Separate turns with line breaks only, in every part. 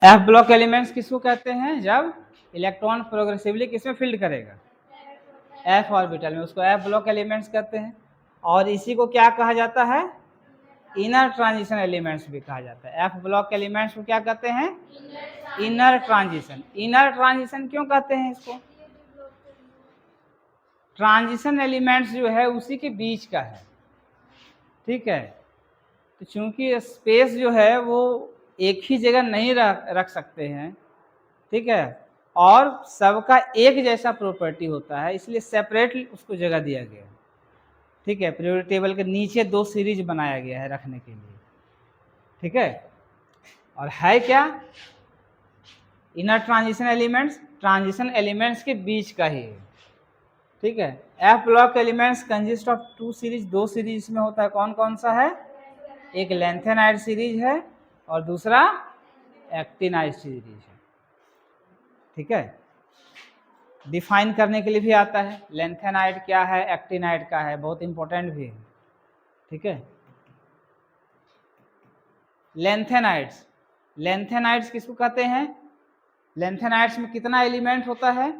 F block elements किसको कहते हैं? जब इलेक्ट्रॉन प्रोग्रेसिवली किसमें फील्ड करेगा? एफ ऑर्बिटल में, उसको एफ ब्लॉक एलिमेंट्स कहते हैं। और इसी को क्या कहा जाता है? इनर ट्रांजिशन एलिमेंट्स भी कहा जाता है। एफ ब्लॉक एलिमेंट्स को क्या कहते हैं? Inner transition. इनर ट्रांजिशन क्यों कहते हैं इसको? ट्रांजिशन एलिमेंट्स जो है उसी के बीच का है, ठीक है। तो चूंकि स्पेस जो है वो एक ही जगह नहीं रख सकते हैं, ठीक है, और सबका एक जैसा प्रॉपर्टी होता है, इसलिए सेपरेट उसको जगह दिया गया है, ठीक है। पीरियोडिक टेबल के नीचे 2 सीरीज बनाया गया है रखने के लिए, ठीक है। और है क्या? Inner transition elements, transition elements के बीच का ही है, ठीक है। F block elements consist of 2 series, 2 series में होता है। कौन कौन सा है? एक लेंथेनाइड सीरीज है और दूसरा एक्टिनाइड सीरीज है, ठीक है। डिफाइन करने के लिए भी आता है, लेंथेनाइड क्या है, एक्टिनाइड का है, बहुत इंपॉर्टेंट भी है, ठीक है। लेंथेनाइड्स, लेंथेनाइड्स किसको कहते हैं? लेंथेनाइड्स में कितना एलिमेंट होता है?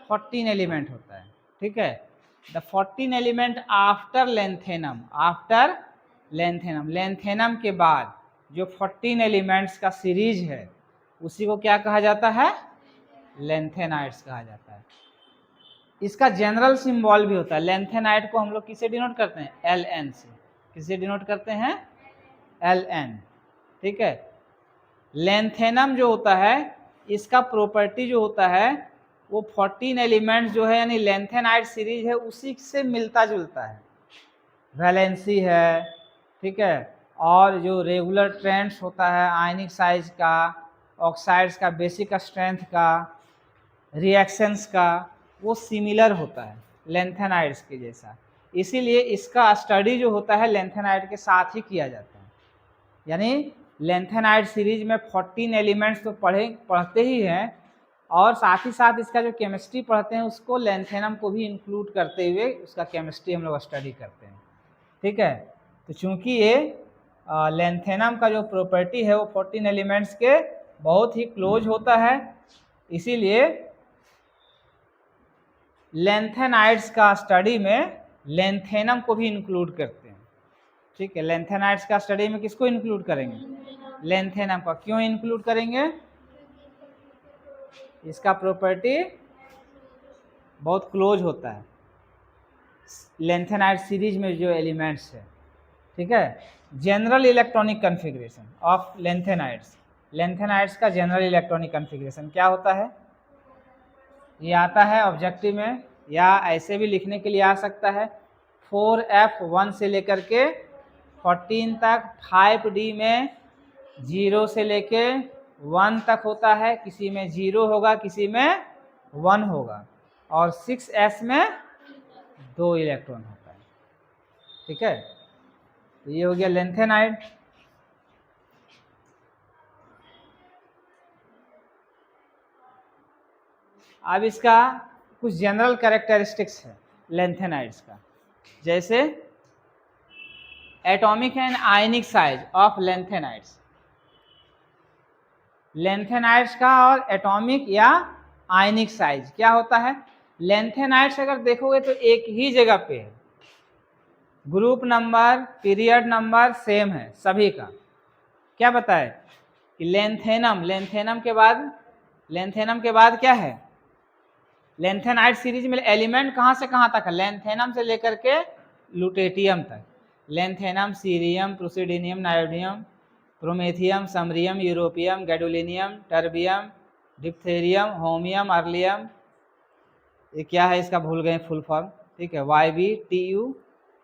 14 एलिमेंट होता है, ठीक है। The 14 element after lanthanum, after lanthanum, lanthanum के बाद जो 14 एलिमेंट्स का सीरीज है उसी को क्या कहा जाता है? लेंथेनाइड्स कहा जाता है। इसका जनरल सिंबल भी होता है। लेंथेनाइड को हम लोग किसे डिनोट करते हैं? Ln से। किसे डिनोट करते हैं? Ln, ठीक है। लेंथेनम जो होता है इसका प्रॉपर्टी जो होता है वो 14 एलिमेंट्स जो है यानी लेंथेनाइड सीरीज है उसी से मिलता जुलता है। वैलेंसी है, ठीक है, और जो रेगुलर ट्रेंड्स होता है आयनिक साइज का, ऑक्साइड्स का, बेसिक स्ट्रेंथ का, रिएक्शंस का, वो सिमिलर होता है लेंथेनाइड्स के जैसा। इसीलिए इसका स्टडी जो होता है लेंथेनाइड के साथ ही किया जाता है। यानी लेंथेनाइड सीरीज में 14 एलिमेंट्स तो पढ़ते ही हैं और साथ ही साथ इसका जो केमिस्ट्री पढ़ते हैं उसको लेंथेनम को भी इंक्लूड करते हुए उसका केमिस्ट्री हम लोग स्टडी करते हैं, ठीक है। तो चूंकि ये लेंथेनम का जो प्रॉपर्टी है वो 14 एलिमेंट्स के बहुत ही क्लोज होता है, इसीलिए लेंथेनाइड्स का स्टडी में लेंथेनम को भी इंक्लूड करते हैं, ठीक है। लेंथेनाइड्स का स्टडी में किसको इंक्लूड करेंगे? लेंथेनम का। क्यों इंक्लूड करेंगे? इसका प्रॉपर्टी बहुत क्लोज होता है लेंथेनाइड सीरीज में जो एलिमेंट्स है, ठीक है। General electronic configuration of lanthanides, lanthanides का जनरल इलेक्ट्रॉनिक कन्फिग्रेशन क्या होता है? ये आता है ऑब्जेक्टिव में या ऐसे भी लिखने के लिए आ सकता है 4f1 से लेकर के 14 तक, 5d में 0 से लेके 1 तक होता है, किसी में 0 होगा किसी में 1 होगा, और 6s में 2 इलेक्ट्रॉन होता है, ठीक है। तो ये हो गया लेंथेनाइड। अब इसका कुछ जनरल कैरेक्टरिस्टिक्स है लेंथेनाइड्स का, जैसे atomic and ionic size of lanthanides, lanthanides का और एटॉमिक या आयनिक साइज क्या होता है? लेंथेनाइड्स अगर देखोगे तो एक ही जगह पे है, group number, period number same है सभी का। क्या बताए कि लेंथेनम, लेंथेनम के बाद क्या है? लेंथेनाइड सीरीज में एलिमेंट कहाँ से कहाँ तक है? लेंथेनम से लेकर के लुटेटियम तक। Lanthanum, cerium, praseodymium, neodymium, promethium, samarium, europium, gadolinium, terbium, डिप्थेरियम, होमियम, अर्लियम, ये क्या है इसका भूल गए फुल फॉर्म, ठीक है, YbTu,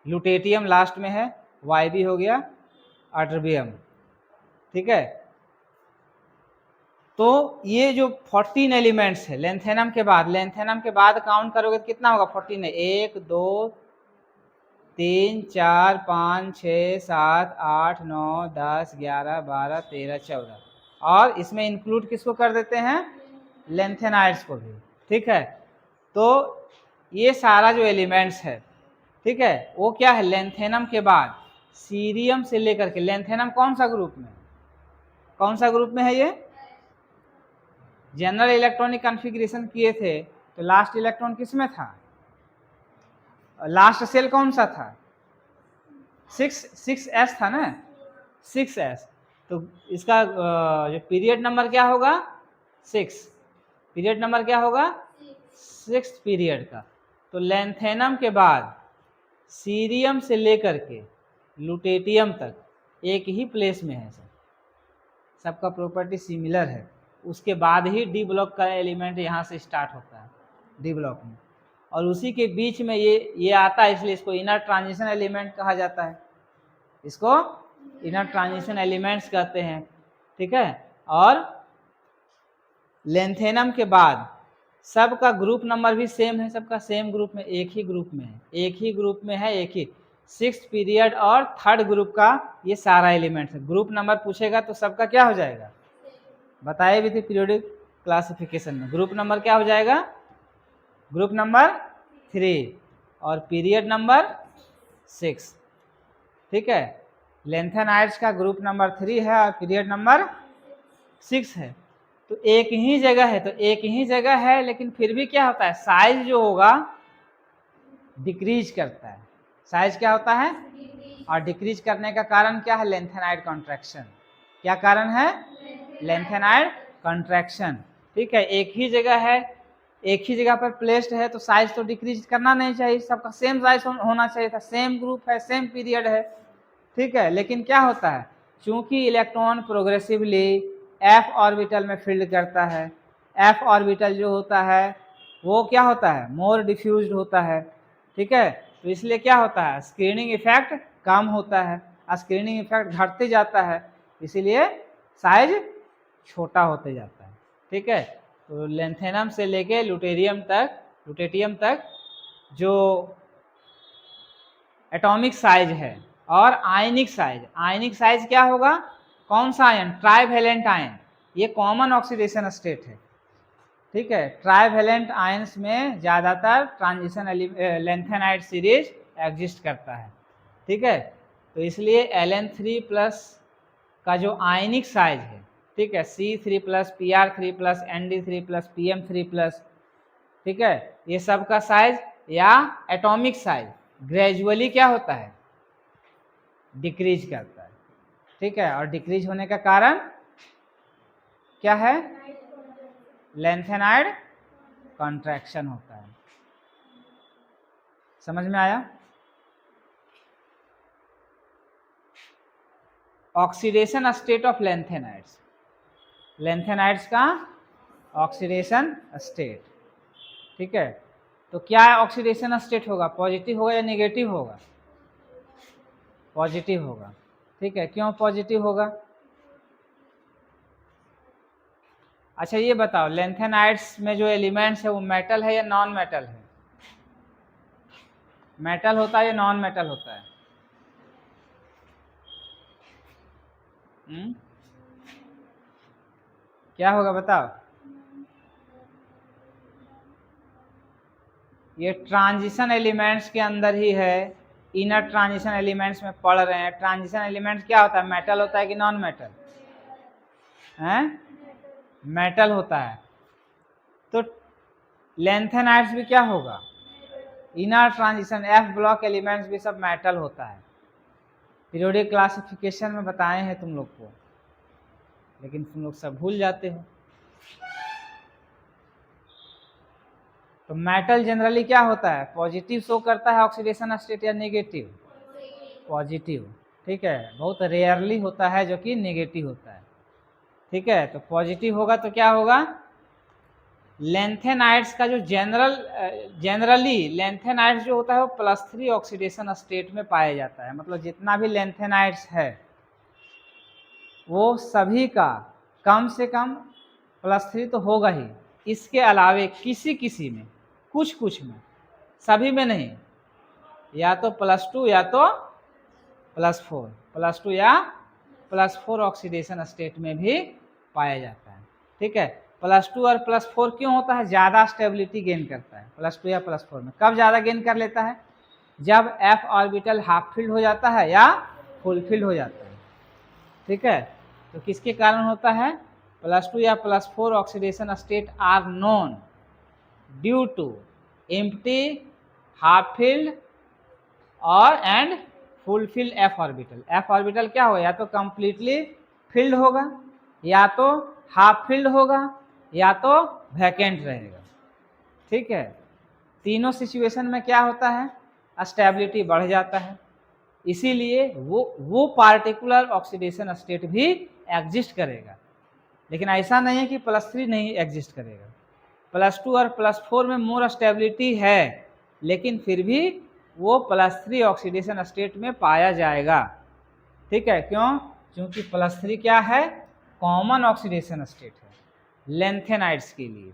लुटेटियम लास्ट में है, Yb हो गया, अटर्बियम, ठीक है। तो ये जो 14 एलिमेंट्स है लेंथेनम के बाद काउंट करोगे तो कितना होगा? 14 है, 1 2 3 4 5 6 7 8 9 10 11 12 13 14, और इसमें इंक्लूड किसको कर देते हैं? लेंथेनाइड्स को भी, ठीक है। तो ये सारा जो एलिमेंट्स है, ठीक है, वो क्या है? लेंथेनम के बाद सीरियम से लेकर के, लेंथेनम कौन सा ग्रुप में है ये? जनरल इलेक्ट्रॉनिक कॉन्फ़िगरेशन किए थे तो लास्ट इलेक्ट्रॉन किस में था, लास्ट सेल कौन सा था, 6s था ना, 6s। तो इसका जो पीरियड नंबर क्या होगा, 6, पीरियड नंबर क्या होगा, 6th पीरियड का। तो लैंथेनम के बाद सीरियम से लेकर के लुटेटियम तक एक ही प्लेस में है, सबका प्रॉपर्टी सिमिलर है। उसके बाद ही डी ब्लॉक का एलिमेंट यहाँ से स्टार्ट होता है डी ब्लॉक में, और उसी के बीच में ये आता है, इसलिए इसको इनर ट्रांजिशन एलिमेंट कहा जाता है, इसको इनर ट्रांजिशन एलिमेंट्स कहते हैं, ठीक है। और लैंथेनम के बाद सबका ग्रुप नंबर भी सेम है, सबका सेम ग्रुप में, एक ही ग्रुप में है, एक ही ग्रुप में है, एक ही 6th पीरियड और 3rd ग्रुप का ये सारा एलिमेंट है। ग्रुप नंबर पूछेगा तो सबका क्या हो जाएगा, बताए भी थे पीरियोडिक क्लासिफिकेशन में, ग्रुप नंबर क्या हो जाएगा, ग्रुप नंबर 3 और पीरियड नंबर 6, ठीक है। लैंथेनाइड्स का ग्रुप नंबर 3 है और पीरियड नंबर 6 है। तो एक ही जगह है, तो एक ही जगह है, लेकिन फिर भी क्या होता है, साइज जो होगा डिक्रीज करता है, साइज क्या होता है, और डिक्रीज करने का कारण क्या है, लैंथेनाइड कॉन्ट्रैक्शन। क्या कारण है, लैंथेनाइड कॉन्ट्रैक्शन, ठीक है। एक ही जगह है, एक ही जगह पर प्लेस्ड है, तो साइज तो डिक्रीज करना नहीं चाहिए, सबका सेम साइज होना चाहिए था, सेम ग्रुप है, सेम पीरियड है, ठीक है। लेकिन क्या होता है, चूंकि इलेक्ट्रॉन प्रोग्रेसिवली f ऑर्बिटल में फील्ड करता है, f ऑर्बिटल जो होता है वो क्या होता है, मोर डिफ्यूज्ड होता है, ठीक है। तो इसलिए क्या होता है, स्क्रीनिंग इफेक्ट कम होता है, स्क्रीनिंग इफेक्ट घटते जाता है, इसीलिए साइज छोटा होते जाता है, ठीक है। तो लैंथेनम से लेके लुटेटियम तक जो एटॉमिक साइज है और आयनिक साइज क्या होगा, कौन सा आयन, ट्राइवेलेंट आयन, ये कॉमन ऑक्सीडेशन स्टेट है, ठीक है। ट्राइवेलेंट आयंस में ज़्यादातर ट्रांजिशन लैंथेनाइड सीरीज एग्जिस्ट करता है, ठीक है। तो इसलिए Ln3+ का जो आयनिक साइज है, ठीक है, C3+, Pr3+, Nd3+, Pm3+, ठीक है, ये सब का साइज या एटॉमिक साइज ग्रेजुअली क्या होता है, डिक्रीज करता है, ठीक है। और डिक्रीज होने का कारण क्या है, लैंथेनाइड कॉन्ट्रैक्शन होता है। समझ में आया। Oxidation state of lanthanides, lanthanides का ऑक्सीडेशन स्टेट, ठीक है। तो क्या ऑक्सीडेशन स्टेट होगा, पॉजिटिव होगा या नेगेटिव होगा, पॉजिटिव होगा, ठीक है। क्यों पॉजिटिव होगा, अच्छा ये बताओ, लैंथेनाइड्स में जो एलिमेंट्स है वो मेटल है या नॉन मेटल है, मेटल होता है या नॉन मेटल होता है, क्या होगा बताओ। ये ट्रांजिशन एलिमेंट्स के अंदर ही है, इनर ट्रांजिशन एलिमेंट्स में पढ़ रहे हैं। ट्रांजिशन एलिमेंट्स क्या होता है, मेटल होता है कि नॉन मेटल है, मेटल होता है। तो लैंथेनाइड्स भी क्या होगा, inner transition F block elements भी सब मेटल होता है। पीरियोडिक क्लासिफिकेशन में बताए हैं तुम लोग को, लेकिन तुम लोग सब भूल जाते हो। तो मेटल जनरली क्या होता है, पॉजिटिव शो करता है ऑक्सीडेशन स्टेट या नेगेटिव, पॉजिटिव, ठीक है। बहुत रेयरली होता है जो कि नेगेटिव होता है, ठीक है। तो पॉजिटिव होगा तो क्या होगा, लैंथेनाइड्स का जो जनरली लैंथेनाइड्स जो होता है वो +3 ऑक्सीडेशन स्टेट में पाया जाता है। मतलब जितना भी लैंथेनाइड्स है वो सभी का कम से कम +3 तो होगा ही, इसके अलावे किसी में, कुछ में, सभी में नहीं, या तो +2 या तो +4, +2 या +4 ऑक्सीडेशन स्टेट में भी पाया जाता है, ठीक है। +2 और +4 क्यों होता है, ज़्यादा स्टेबिलिटी गेन करता है +2 या +4 में। कब ज़्यादा गेन कर लेता है, जब f ऑर्बिटल हाफ फिल्ड हो जाता है या फुल फिल्ड हो जाता है, ठीक है। तो किसके कारण होता है, +2 या +4 oxidation state are known due to empty, half filled और and full filled F orbital. F orbital क्या होगा, या तो कंप्लीटली फिल्ड होगा, या तो हाफ फिल्ड होगा, या तो वैकेंट रहेगा। ठीक है, तीनों सिचुएशन में क्या होता है, स्टेबिलिटी बढ़ जाता है, इसीलिए वो पार्टिकुलर ऑक्सीडेशन स्टेट भी एग्जिस्ट करेगा। लेकिन ऐसा नहीं है कि +3 नहीं एग्जिस्ट करेगा, +2 और +4 में मोर स्टेबिलिटी है, लेकिन फिर भी वो +3 ऑक्सीडेशन स्टेट में पाया जाएगा। ठीक है, क्यों? क्योंकि +3 क्या है, कॉमन ऑक्सीडेशन स्टेट है लेंथेनाइड्स के लिए।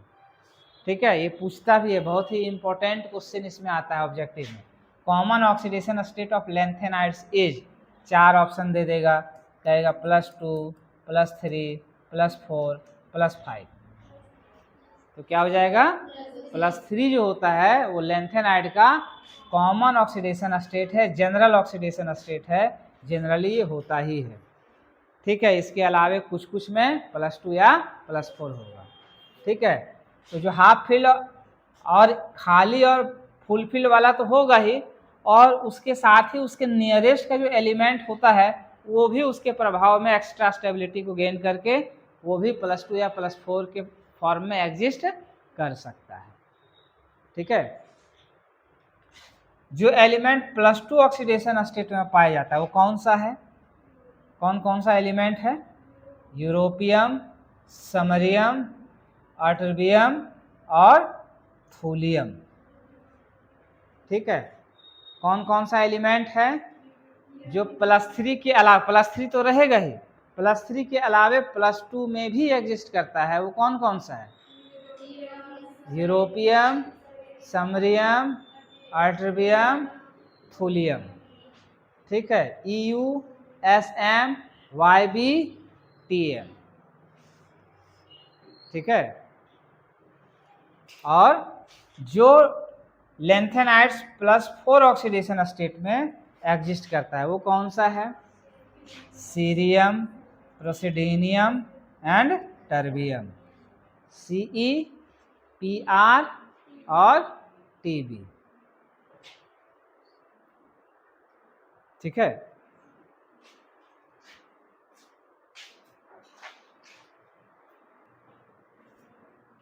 ठीक है, ये पूछता भी है, बहुत ही इंपॉर्टेंट क्वेश्चन इसमें आता है ऑब्जेक्टिव में। Common oxidation state of lanthanides is, 4 option दे देगा, कहेगा +2, +3, +4, +5। तो क्या हो जाएगा, +3 जो होता है वो लेंथेनाइड का कॉमन ऑक्सीडेशन स्टेट है, जनरल ऑक्सीडेशन स्टेट है, जनरली ये होता ही है। ठीक है, इसके अलावे कुछ कुछ में +2 या +4 होगा। ठीक है, तो जो हाफ फिल्ड और खाली और फुल फिल्ड वाला तो होगा ही, और उसके साथ ही उसके नियरेस्ट का जो एलिमेंट होता है वो भी उसके प्रभाव में एक्स्ट्रा स्टेबिलिटी को गेन करके वो भी +2 या +4 के फॉर्म में एग्जिस्ट कर सकता है। ठीक है, जो एलिमेंट +2 ऑक्सीडेशन स्टेट में पाया जाता है वो कौन सा है, कौन कौन सा एलिमेंट है, यूरोपियम, समरियम, अर्टर्बियम और थूलियम। ठीक है, कौन कौन सा एलिमेंट है जो +3 के अलावा, +3 तो रहेगा ही, +3 के अलावे +2 में भी एग्जिस्ट करता है, वो कौन कौन सा है, यूरोपियम, समरियम, अर्टर्बियम, थूलियम। ठीक है, EU, SM, YB, TM। ठीक है, और जो लेंथेनाइड्स +4 ऑक्सीडेशन स्टेट में एग्जिस्ट करता है वो कौन सा है, cerium, praseodymium and terbium, CE, PR और TB। ठीक है,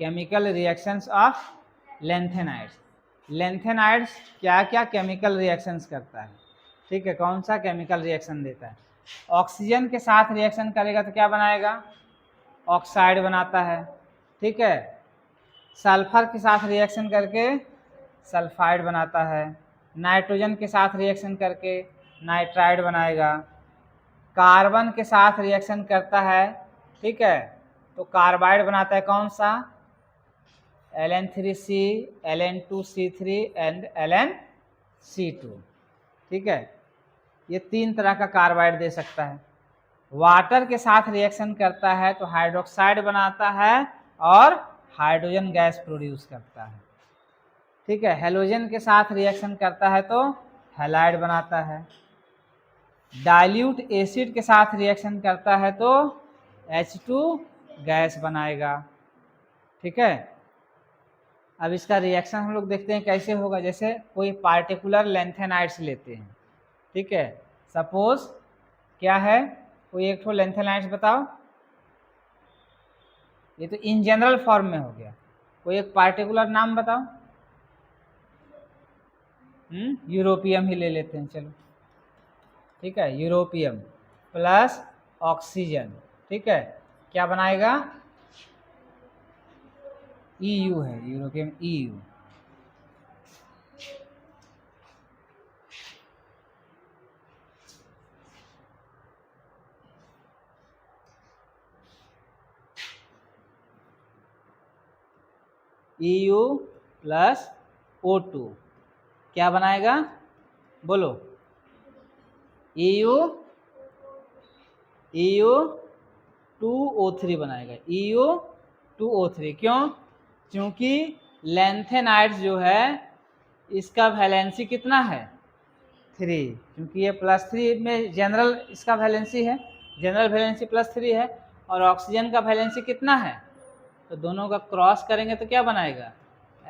chemical reactions of lanthanides. Lanthanides क्या क्या केमिकल रिएक्शंस करता है। ठीक है, कौन सा केमिकल रिएक्शन देता है, ऑक्सीजन के साथ रिएक्शन करेगा तो क्या बनाएगा, ऑक्साइड बनाता है। ठीक है, सल्फर के साथ रिएक्शन करके सल्फाइड बनाता है, नाइट्रोजन के साथ रिएक्शन करके नाइट्राइड बनाएगा, कार्बन के साथ रिएक्शन करता है, ठीक है, तो कार्बाइड बनाता है कौन सा, Ln3C, Ln2C3 एंड Ln2C2। ठीक है, ये 3 तरह का कार्बाइड दे सकता है। वाटर के साथ रिएक्शन करता है तो हाइड्रोक्साइड बनाता है और हाइड्रोजन गैस प्रोड्यूस करता है। ठीक है, हेलोजन के साथ रिएक्शन करता है तो हैलाइड बनाता है। डाइल्यूट एसिड के साथ रिएक्शन करता है तो H2 गैस बनाएगा। ठीक है, अब इसका रिएक्शन हम लोग देखते हैं कैसे होगा। जैसे कोई पार्टिकुलर लेंथेनाइड्स लेते हैं, ठीक है, सपोज क्या है, कोई एक ठो लेंथेनाइड्स बताओ, ये तो इन जनरल फॉर्म में हो गया, कोई एक पार्टिकुलर नाम बताओ। यूरोपियम ही ले लेते हैं, चलो। ठीक है, यूरोपियम प्लस ऑक्सीजन, ठीक है, क्या बनाएगा, EU है, europium EU। EU plus O2 क्या बनाएगा, बोलो, EU 2O3 बनाएगा, EU 2O3। क्यों, क्योंकि लेंथेनाइड्स जो है इसका वैलेंसी कितना है, 3, क्योंकि ये +3 में जनरल इसका वैलेंसी है, जनरल वैलेंसी +3 है, और ऑक्सीजन का वैलेंसी कितना है, तो दोनों का क्रॉस करेंगे तो क्या बनाएगा,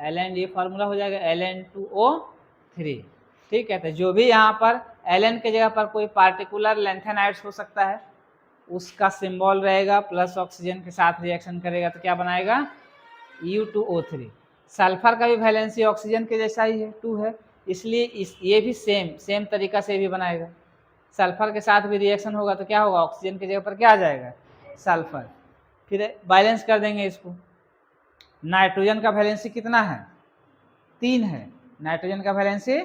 Ln, ये फार्मूला हो जाएगा Ln2O3। ठीक है, तो जो भी यहाँ पर Ln के जगह पर कोई पार्टिकुलर लेंथेनाइड्स हो सकता है, उसका सिंबल रहेगा प्लस ऑक्सीजन के साथ रिएक्शन करेगा तो क्या बनाएगा U2O3। सल्फर का भी वैलेंसी ऑक्सीजन के जैसा ही है, 2 है, इसलिए ये भी सेम तरीका से भी बनाएगा। सल्फर के साथ भी रिएक्शन होगा तो क्या होगा, ऑक्सीजन की जगह पर क्या आ जाएगा, सल्फर। फिर बैलेंस कर देंगे इसको। नाइट्रोजन का वैलेंसी कितना है, 3 है, नाइट्रोजन का वैलेंसी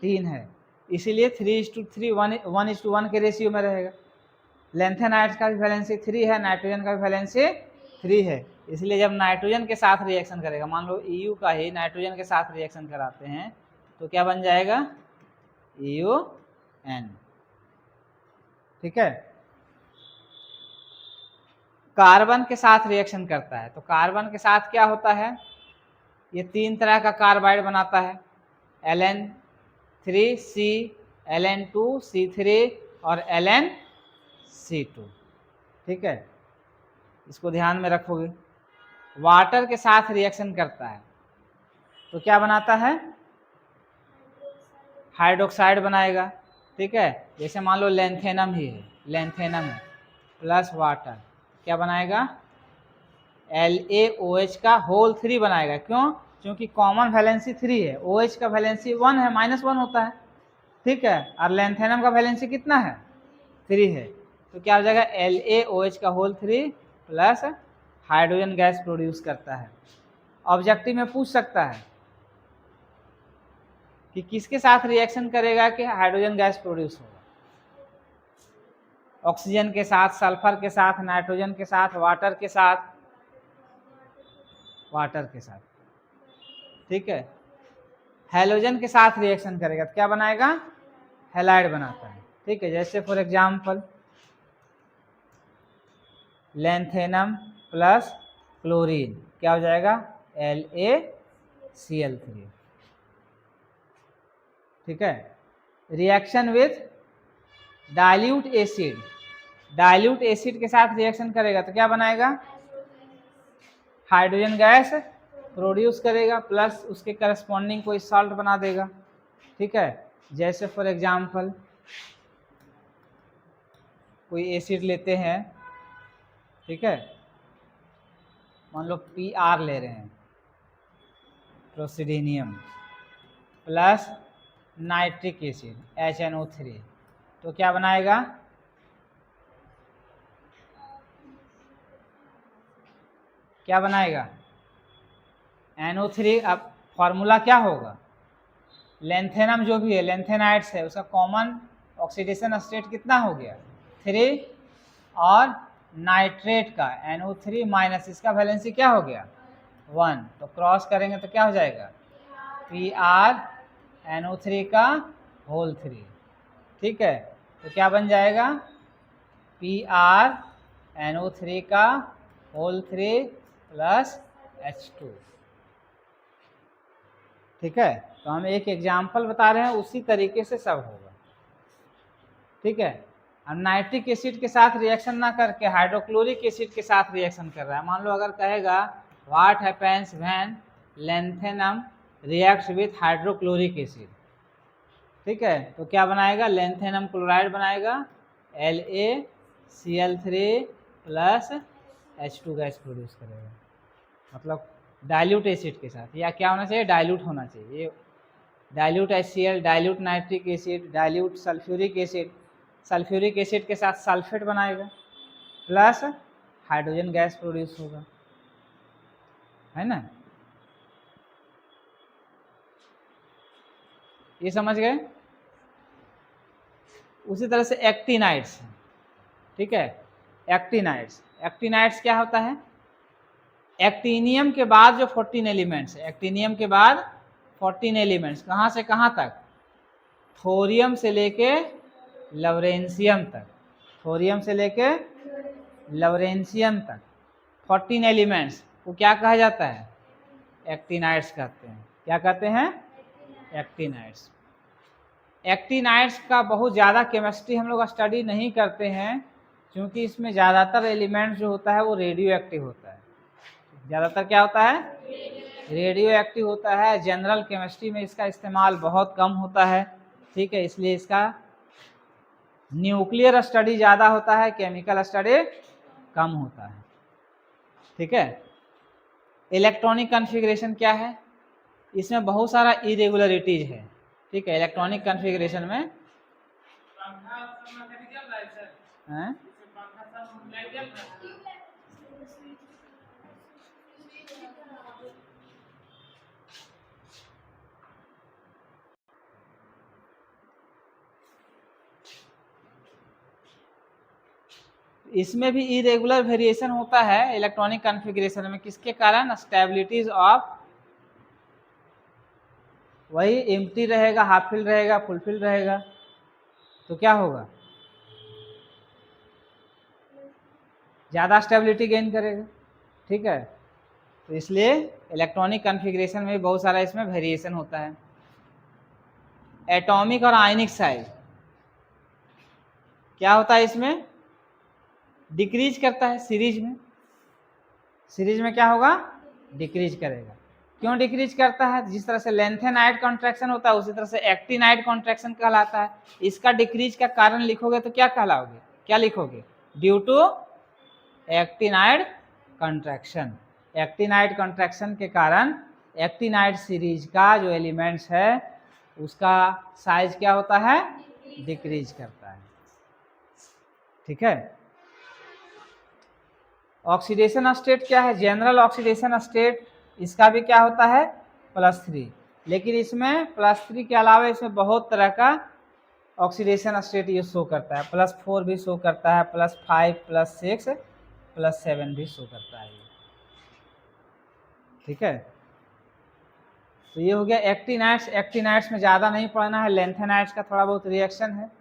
3 है, इसीलिए 3:3 1:1 के रेशियो में रहेगा। लेंथेनाइड्स का भी वैलेंसी 3 है, नाइट्रोजन का भी वैलेंसी 3 है, इसलिए जब नाइट्रोजन के साथ रिएक्शन करेगा, मान लो EU का ही नाइट्रोजन के साथ रिएक्शन कराते हैं तो क्या बन जाएगा, EUN। ठीक है, कार्बन के साथ रिएक्शन करता है तो कार्बन के साथ क्या होता है, ये 3 तरह का कार्बाइड बनाता है, Ln3C, Ln2C3 और Ln(C2)। ठीक है, इसको ध्यान में रखोगे। वाटर के साथ रिएक्शन करता है तो क्या बनाता है, हाइड्रोक्साइड बनाएगा। ठीक है, जैसे मान लो लेंथेनम ही है, लेंथेनम है प्लस वाटर, क्या बनाएगा, LaOH का होल 3 बनाएगा। क्यों, क्योंकि कॉमन वैलेंसी 3 है, OH का वैलेंसी 1 है, -1 होता है। ठीक है, और लेंथेनम का वैलेंसी कितना है, 3 है, तो क्या हो जाएगा, LaOH का होल 3 प्लस हाइड्रोजन गैस प्रोड्यूस करता है। ऑब्जेक्टिव में पूछ सकता है कि किसके साथ रिएक्शन करेगा कि हाइड्रोजन गैस प्रोड्यूस होगा, ऑक्सीजन के साथ, सल्फर के साथ, नाइट्रोजन के साथ, वाटर के साथ, वाटर के साथ। ठीक है, हैलोजन के साथ रिएक्शन करेगा तो क्या बनाएगा, हैलाइड बनाता है। ठीक है, जैसे for example lanthanum plus chlorine क्या हो जाएगा, LaCl3। ठीक है, reaction with dilute acid, dilute acid के साथ रिएक्शन करेगा तो क्या बनाएगा, हाइड्रोजन गैस प्रोड्यूस करेगा प्लस उसके करस्पॉन्डिंग कोई सॉल्ट बना देगा। ठीक है, जैसे फॉर एग्जांपल कोई एसिड लेते हैं, ठीक है, मान लो PR ले रहे हैं, प्रोसिडीनियम प्लस नाइट्रिक एसिड HNO3, तो क्या बनाएगा, क्या बनाएगा, NO3। अब फॉर्मूला क्या होगा, लेंथेनम जो भी है, लेंथेनाइड्स है, उसका कॉमन ऑक्सीडेशन स्टेट कितना हो गया, 3, और नाइट्रेट का NO3 माइनस इसका वैलेंसी क्या हो गया, 1, तो क्रॉस करेंगे तो क्या हो जाएगा, PR(NO3) का होल 3। ठीक है, तो क्या बन जाएगा, PR(NO3) का होल 3 प्लस H2। ठीक है, तो हम एक एग्जाम्पल बता रहे हैं, उसी तरीके से सब होगा। ठीक है, अब नाइट्रिक एसिड के साथ रिएक्शन ना करके हाइड्रोक्लोरिक एसिड के साथ रिएक्शन कर रहा है। मान लो अगर कहेगा what happens when lanthanum reacts with hydrochloric acid, ठीक है, तो क्या बनाएगा, लेंथेनम क्लोराइड बनाएगा, LaCl3 plus H2 gas produce करेगा, मतलब डाइल्यूट एसिड के साथ, या क्या होना चाहिए, डाइल्यूट होना चाहिए, ये dilute HCl, dilute nitric acid, dilute sulphuric acid, sulphuric acid के साथ सल्फेट बनाएगा प्लस हाइड्रोजन गैस प्रोड्यूस होगा, है ना। ये समझ गए। उसी तरह से एक्टिनाइड्स, ठीक है, एक्टिनाइड्स, एक्टिनाइड्स क्या होता है, एक्टिनियम के बाद जो 14 एलिमेंट्स है, एक्टिनियम के बाद 14 एलिमेंट्स, कहाँ से कहाँ तक, थोरियम से लेके लॉरेंशियम तक, थोरियम से लेके लॉरेंशियम तक 14 एलिमेंट्स को क्या कहा जाता है, एक्टिनाइड्स कहते हैं। क्या कहते हैं, एक्टिनाइड्स। एक्टिनाइड्स का बहुत ज़्यादा केमिस्ट्री हम लोग स्टडी नहीं करते हैं, क्योंकि इसमें ज़्यादातर एलिमेंट जो होता है वो रेडियो एक्टिव होता है। ज़्यादातर क्या होता है? रेडियो एक्टिव होता है। जनरल केमिस्ट्री में इसका इस्तेमाल बहुत कम होता है, ठीक है, इसलिए इसका न्यूक्लियर स्टडी ज़्यादा होता है, केमिकल स्टडी कम होता है, ठीक है। इलेक्ट्रॉनिक कॉन्फ़िगरेशन क्या है? इसमें बहुत सारा इरेगुलरिटीज है, ठीक है। इलेक्ट्रॉनिक कॉन्फ़िगरेशन में हैं? इसमें भी इरेगुलर वेरिएशन होता है इलेक्ट्रॉनिक कॉन्फ़िगरेशन में। किसके कारण? स्टेबिलिटीज ऑफ, वही एम्प्टी रहेगा, हाफ फिल रहेगा, फुल फिल रहेगा, तो क्या होगा? ज़्यादा स्टेबिलिटी गेन करेगा, ठीक है। तो इसलिए इलेक्ट्रॉनिक कॉन्फ़िगरेशन में बहुत सारा इसमें वेरिएशन होता है। एटॉमिक और आयनिक साइज क्या होता है इसमें? डिक्रीज करता है सीरीज में। सीरीज में क्या होगा? डिक्रीज करेगा। क्यों डिक्रीज करता है? जिस तरह से लेंथेनाइड कॉन्ट्रैक्शन होता है उसी तरह से एक्टिनाइड कॉन्ट्रैक्शन कहलाता है। इसका डिक्रीज का कारण लिखोगे तो क्या कहलाओगे? क्या लिखोगे? Due to actinide contraction. Actinide contraction के कारण एक्टिनाइड सीरीज का जो एलिमेंट्स है उसका साइज क्या होता है? डिक्रीज करता है, ठीक है। ऑक्सीडेशन स्टेट क्या है? जनरल ऑक्सीडेशन स्टेट इसका भी क्या होता है? +3। लेकिन इसमें +3 के अलावा इसमें बहुत तरह का ऑक्सीडेशन स्टेट ये शो करता है। +4 भी शो करता है, +5, +6, +7 भी शो करता है, ठीक है। तो ये हो गया एक्टिनाइड्स। एक्टिनाइड्स में ज़्यादा नहीं पढ़ना है, लेंथेनाइड्स का थोड़ा बहुत रिएक्शन है।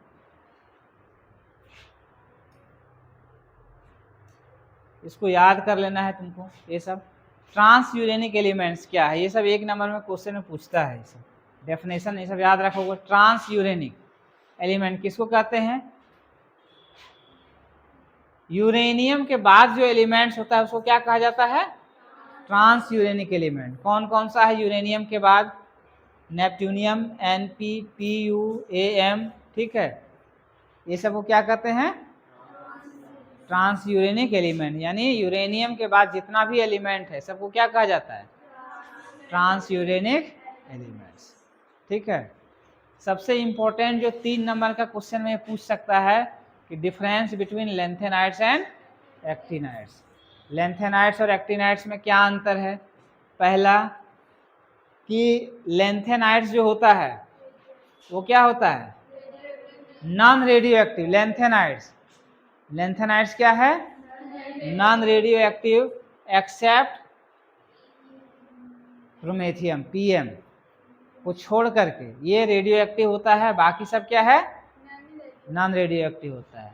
इसको याद कर लेना है तुमको। ये सब ट्रांस यूरेनिक एलिमेंट्स क्या है, ये सब 1 नंबर में क्वेश्चन में पूछता है। ये सब डेफिनेशन ये सब याद रखोगे। ट्रांस यूरेनिक एलिमेंट किसको कहते हैं? यूरेनियम के बाद जो एलिमेंट्स होता है उसको क्या कहा जाता है? Transuranic element. कौन कौन सा है यूरेनियम के बाद? नेपट्यूनियम, Np, Pu, Am, ठीक है। ये सब को क्या कहते हैं? Transuranic element. यानी यूरेनियम के बाद जितना भी एलिमेंट है सबको क्या कहा जाता है? ट्रांस यूरेनिक एलिमेंट्स, ठीक है। सबसे इंपॉर्टेंट जो 3 नंबर का क्वेश्चन में पूछ सकता है कि difference between lanthanides and actinides. Lanthanides और एक्टिनाइड्स में क्या अंतर है? पहला कि लेंथेनाइड्स जो होता है वो क्या होता है? Non radio active. लेंथेनाइड्स क्या है? Non radioactive except promethium, Pm को छोड़ करके ये रेडियो एक्टिव होता है, बाकी सब क्या है? नॉन रेडियो एक्टिव होता है।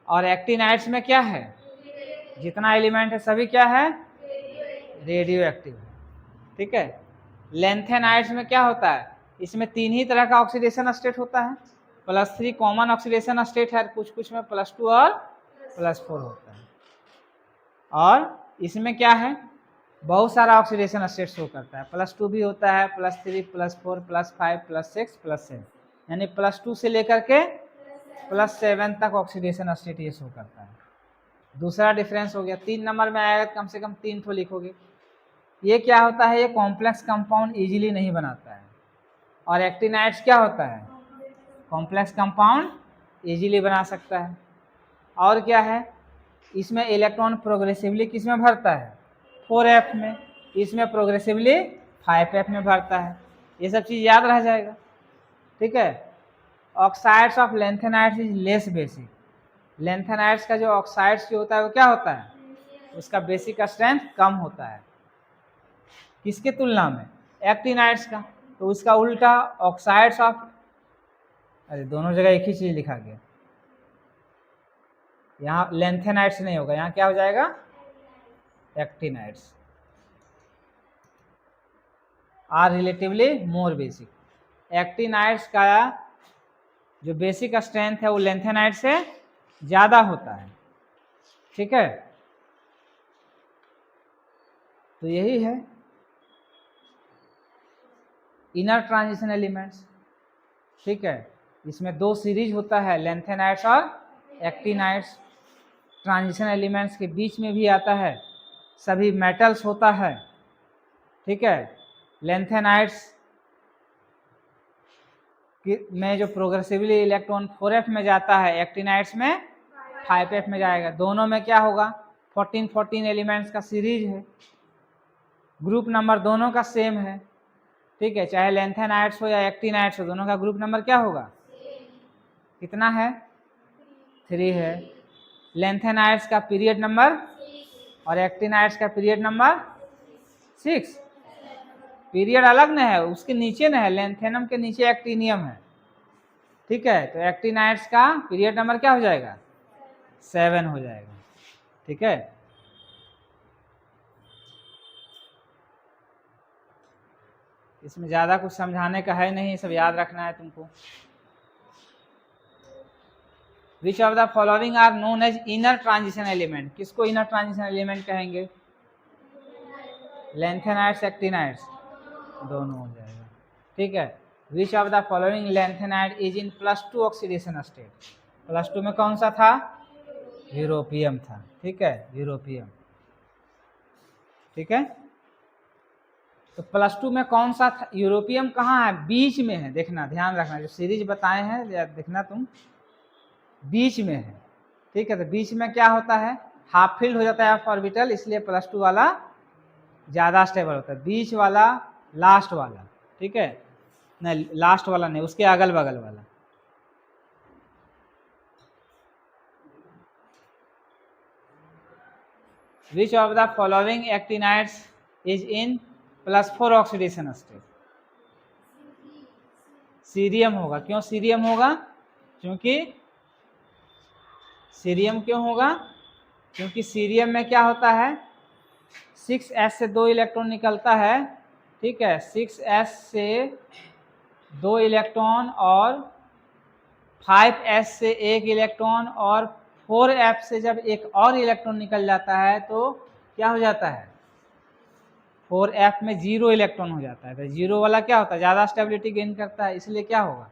और एक्टिनाइड्स में क्या है? जितना एलिमेंट है सभी क्या है? रेडियो एक्टिव है, ठीक है। लेंथेनाइड्स में क्या होता है? इसमें 3 ही तरह का ऑक्सीडेशन स्टेट होता है। +3 कॉमन ऑक्सीडेशन स्टेट है, कुछ कुछ में +2 और +4 होता है। और इसमें क्या है? बहुत सारा ऑक्सीडेशन स्टेट शो करता है। +2 भी होता है, +3, +4, +5, +6, +7, यानी +2 से लेकर के +7 तक ऑक्सीडेशन स्टेट ये शो करता है। दूसरा डिफरेंस हो गया। 3 नंबर में आएगा कम से कम 3 ठो लिखोगे। ये क्या होता है? ये कॉम्प्लेक्स कंपाउंड इजीली नहीं बनाता है। और एक्टिनाइड्स क्या होता है? कॉम्प्लेक्स कंपाउंड इजीली बना सकता है। और क्या है? इसमें इलेक्ट्रॉन प्रोग्रेसिवली किस में भरता है? 4f में। इसमें प्रोग्रेसिवली 5f में भरता है। ये सब चीज़ याद रह जाएगा, ठीक है। Oxides of lanthanides is less basic. Lanthanides का जो ऑक्साइड्स जो होता है वो क्या होता है? उसका बेसिक स्ट्रेंथ कम होता है। किसके तुलना में? एक्टिनाइड्स का। तो उसका उल्टा ऑक्साइड्स ऑफ, अरे दोनों जगह एक ही चीज लिखा गया। यहाँ लेंथेनाइड्स नहीं होगा, यहाँ क्या हो जाएगा? Actinides are relatively more basic. Actinides का जो बेसिक स्ट्रेंथ है वो लेंथेनाइड से ज़्यादा होता है, ठीक है। तो यही है इनर ट्रांजिशन एलिमेंट्स, ठीक है। इसमें दो सीरीज होता है, लैंथेनाइड्स और एक्टिनाइड्स। ट्रांजिशन एलिमेंट्स के बीच में भी आता है, सभी मेटल्स होता है, ठीक है। लैंथेनाइड्स में जो प्रोग्रेसिवली इलेक्ट्रॉन 4f में जाता है, एक्टिनाइड्स में 5f में जाएगा। दोनों में क्या होगा, 14 एलिमेंट्स का सीरीज है, ग्रुप नंबर दोनों का सेम है, ठीक है। चाहे लैंथेनाइड्स हो या एक्टिनाइड्स हो, दोनों का ग्रुप नंबर क्या होगा, कितना है, 3 है। लैंथेनाइड्स का पीरियड नंबर और एक्टिनाइड्स का पीरियड नंबर 6। पीरियड अलग न है, उसके नीचे न है, लैंथेनम के नीचे एक्टिनियम है, ठीक है। तो एक्टिनाइड्स का पीरियड नंबर क्या हो जाएगा, 7 हो जाएगा, ठीक है। इसमें ज़्यादा कुछ समझाने का है नहीं, सब याद रखना है तुमको। Which of the following are known as inner transition element, किसको इनर ट्रांजिशन एलिमेंट कहेंगे, लैंथेनाइड्स एक्टिनाइड्स, दोनों हो जाएगा, ठीक है। Which of the following lanthanide is in +2 oxidation state, +2 में कौन सा था, यूरोपियम था, ठीक है, यूरोपियम, ठीक है। तो +2 में कौन सा था, यूरोपियम कहाँ है, बीच में है, देखना, ध्यान रखना, जो सीरीज बताए हैं देखना तुम, बीच में है, ठीक है। तो बीच में क्या होता है, हाफ फिल्ड हो जाता है ऑफ ऑर्बिटल, इसलिए +2 वाला ज़्यादा स्टेबल होता है, बीच वाला लास्ट वाला, ठीक है, नहीं लास्ट वाला नहीं, उसके अगल बगल वाला। Which of the following actinides is in +4 oxidation state, cerium होगा। क्यों सीरियम होगा, क्योंकि सीरियम क्यों होगा, क्योंकि सीरियम में क्या होता है, 6s से 2 इलेक्ट्रॉन निकलता है, ठीक है, 6s से 2 इलेक्ट्रॉन और 5s से 1 इलेक्ट्रॉन और 4f से जब एक और इलेक्ट्रॉन निकल जाता है तो क्या हो जाता है, 4f में 0 इलेक्ट्रॉन हो जाता है। तो 0 वाला क्या होता है, ज़्यादा स्टेबिलिटी गेन करता है, इसलिए क्या होगा,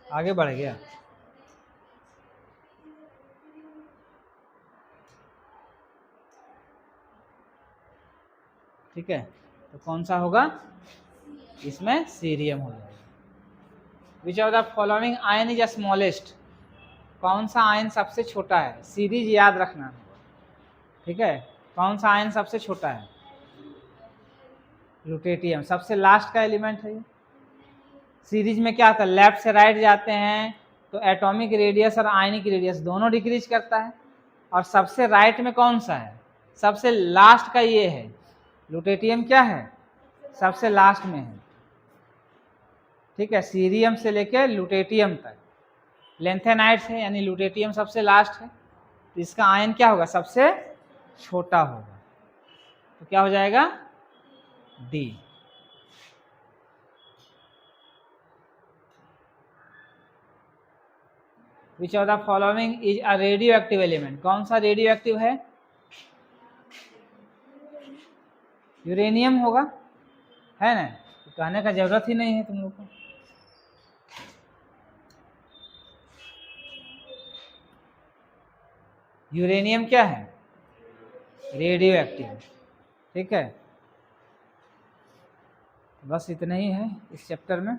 आगे बढ़ गया, ठीक है। तो कौन सा होगा, इसमें सीरियम हो जाएगा। विच of the following ion is smallest, कौन सा आयन सबसे छोटा है, सीरीज याद रखना, ठीक है। कौन सा आयन सबसे छोटा है, लुटेटियम, सबसे लास्ट का एलिमेंट है। सीरीज में क्या होता है, लेफ्ट से राइट जाते हैं तो एटॉमिक रेडियस और आयनिक रेडियस दोनों डिक्रीज करता है, और सबसे राइट में कौन सा है, सबसे लास्ट का ये है, लुटेटियम क्या है, सबसे लास्ट में है, ठीक है। सीरियम से लेकर लुटेटियम तक लैंथेनाइड्स है, यानी लुटेटियम सबसे लास्ट है, तो इसका आयन क्या होगा, सबसे छोटा होगा, तो क्या हो जाएगा, D. Which of the following is a radio active element, कौन सा रेडियो एक्टिव है, यूरेनियम होगा, है ना, तो कहने का जरूरत ही नहीं है तुम लोग को। यूरेनियम क्या है, रेडियो एक्टिव, ठीक है। बस इतना ही है इस चैप्टर में।